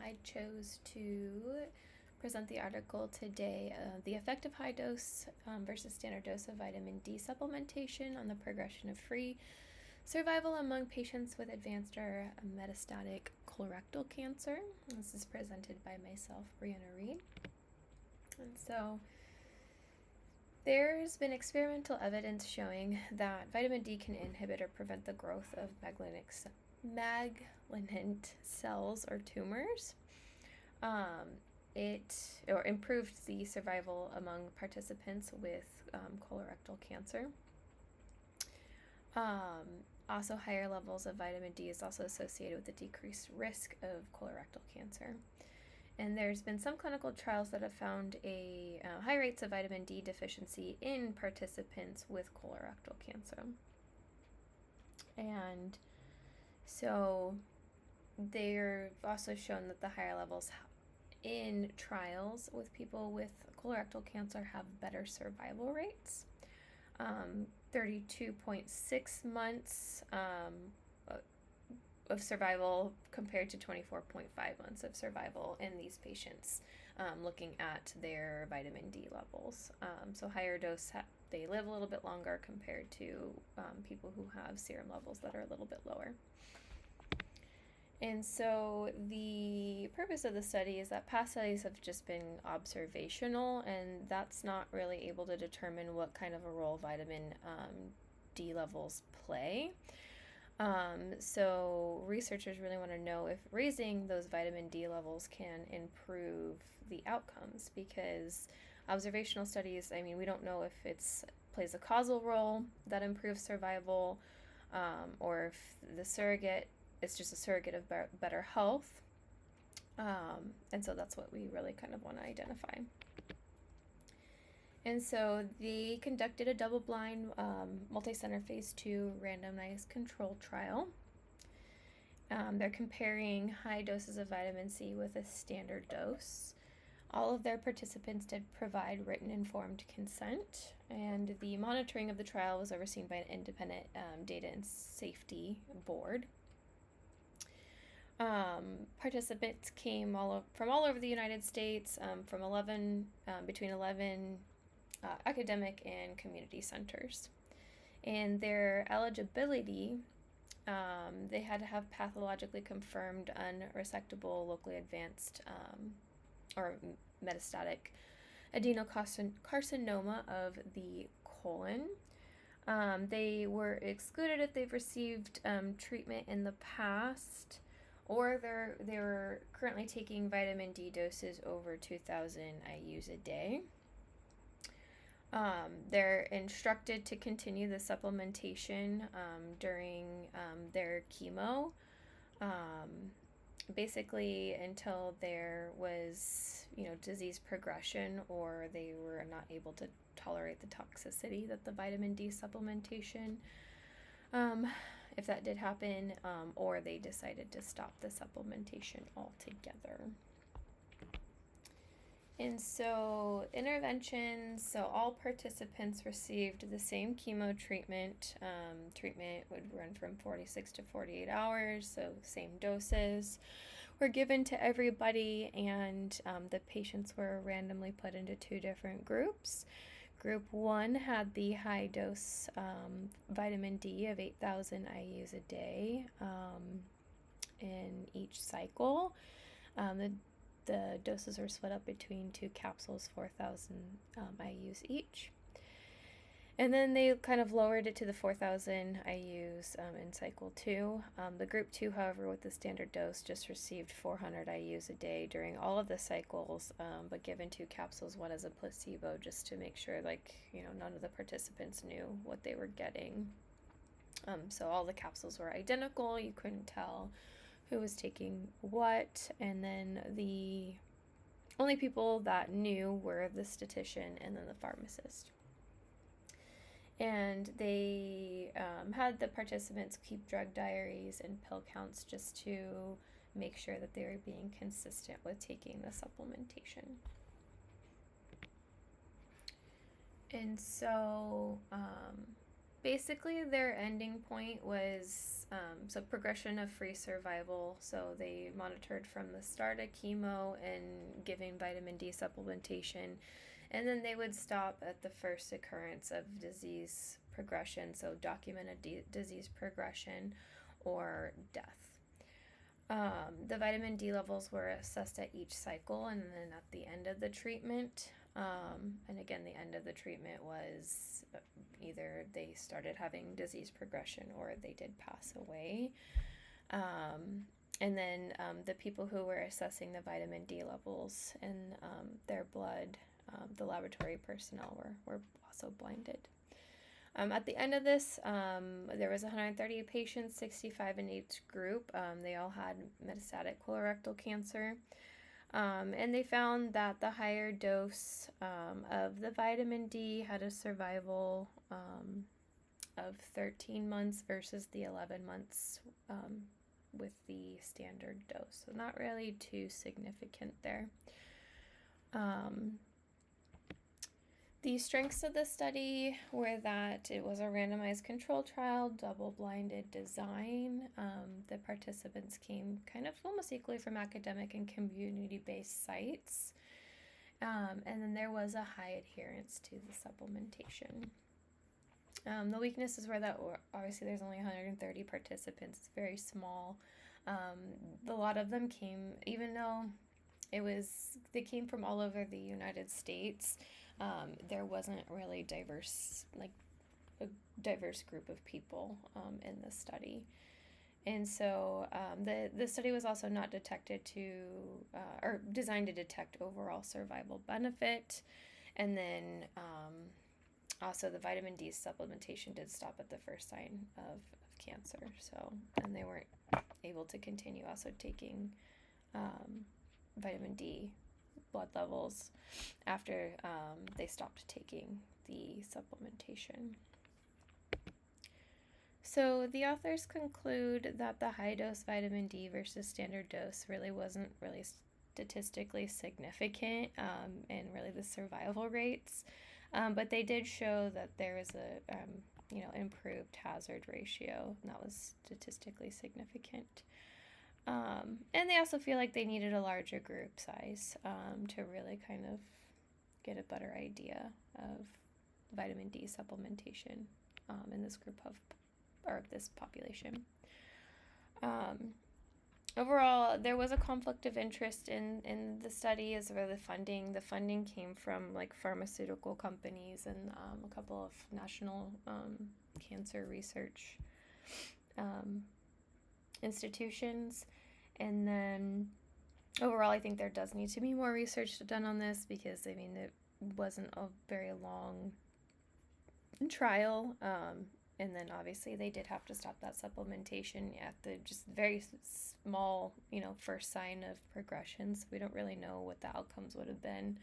I chose to present the article today, The Effect of High Dose versus Standard Dose of Vitamin D Supplementation on the Progression of Free Survival Among Patients with Advanced or Metastatic Colorectal Cancer. This is presented by myself, Brianna Reed. And so there's been experimental evidence showing that vitamin D can inhibit or prevent the growth of malignant cells or tumors. It improved the survival among participants with colorectal cancer. Also, higher levels of vitamin D is also associated with a decreased risk of colorectal cancer. And there's been some clinical trials that have found high rates of vitamin D deficiency in participants with colorectal cancer. And so they've also shown that the higher levels in trials with people with colorectal cancer have better survival rates. 32.6 months of survival compared to 24.5 months of survival in these patients, looking at their vitamin D levels. So higher dose, they live a little bit longer compared to people who have serum levels that are a little bit lower. And so the purpose of the study is that past studies have just been observational, and that's not really able to determine what kind of a role vitamin D levels play. So researchers really want to know if raising those vitamin D levels can improve the outcomes, because observational studies, we don't know if it plays a causal role that improves survival, or if it's just a surrogate of better health. And so that's what we really kind of want to identify. And so they conducted a double-blind, multi-center phase 2 randomized control trial. They're comparing high doses of vitamin C with a standard dose. All of their participants did provide written informed consent, and the monitoring of the trial was overseen by an independent data and safety board. Participants came from all over the United States, between 11 academic and community centers. And their eligibility, they had to have pathologically confirmed unresectable, locally advanced or metastatic adenocarcinoma of the colon. They were excluded if they've received treatment in the past, or they were currently taking vitamin D doses over 2,000 IUs a day. They're instructed to continue the supplementation during their chemo, basically until there was, disease progression, or they were not able to tolerate the toxicity that the vitamin D supplementation, if that did happen, or they decided to stop the supplementation altogether. And so interventions, all participants received the same chemo treatment. Treatment would run from 46 to 48 hours, so same doses were given to everybody, and the patients were randomly put into two different groups. Group 1 had the high dose vitamin D of 8,000 IUs a day in each cycle. The doses were split up between 2 capsules, 4,000 IUs each. And then they kind of lowered it to the 4,000 IUs in cycle 2. The group 2, however, with the standard dose, just received 400 IUs a day during all of the cycles, but given 2 capsules, one as a placebo, just to make sure, none of the participants knew what they were getting. So all the capsules were identical. You couldn't tell who was taking what, and then the only people that knew were the statistician and then the pharmacist. And they had the participants keep drug diaries and pill counts just to make sure that they were being consistent with taking the supplementation. And so basically their ending point was so progression of free survival. So they monitored from the start of chemo and giving vitamin D supplementation, and then they would stop at the first occurrence of disease progression, so documented disease progression or death. The vitamin D levels were assessed at each cycle and then at the end of the treatment. And again, the end of the treatment was either they started having disease progression or they did pass away. And then the people who were assessing the vitamin D levels in their blood, the laboratory personnel were also blinded. At the end of this, there was 130 patients, 65 in each group. They all had metastatic colorectal cancer. And they found that the higher dose of the vitamin D had a survival of 13 months versus the 11 months with the standard dose. So not really too significant there. The strengths of the study were that it was a randomized control trial, double-blinded design. The participants came kind of almost equally from academic and community-based sites. And then there was a high adherence to the supplementation. The weaknesses were that obviously there's only 130 participants. It's very small. A lot of them came, even though they came from all over the United States. There wasn't really a diverse group of people in the study. And so the study was also not or designed to detect overall survival benefit. And then also the vitamin D supplementation did stop at the first sign of cancer. And they weren't able to continue also taking vitamin D blood levels after they stopped taking the supplementation. So the authors conclude that the high dose vitamin D versus standard dose really wasn't really statistically significant in really the survival rates, but they did show that there was a improved hazard ratio, and that was statistically significant. And they also feel like they needed a larger group size to really kind of get a better idea of vitamin D supplementation in this group or this population. Overall, there was a conflict of interest in the study as well as the funding. The funding came from like pharmaceutical companies and a couple of national cancer research institutions. And then overall, I think there does need to be more research done on this because, it wasn't a very long trial. And then obviously they did have to stop that supplementation at the just very small, first sign of progression. So we don't really know what the outcomes would have been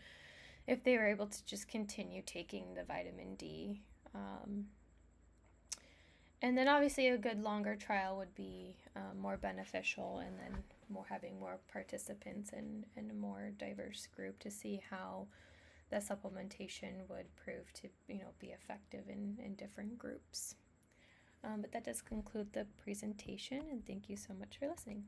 if they were able to just continue taking the vitamin D. And then obviously a good longer trial would be more beneficial, and then having more participants and a more diverse group to see how the supplementation would prove to be effective in different groups. But that does conclude the presentation, and thank you so much for listening.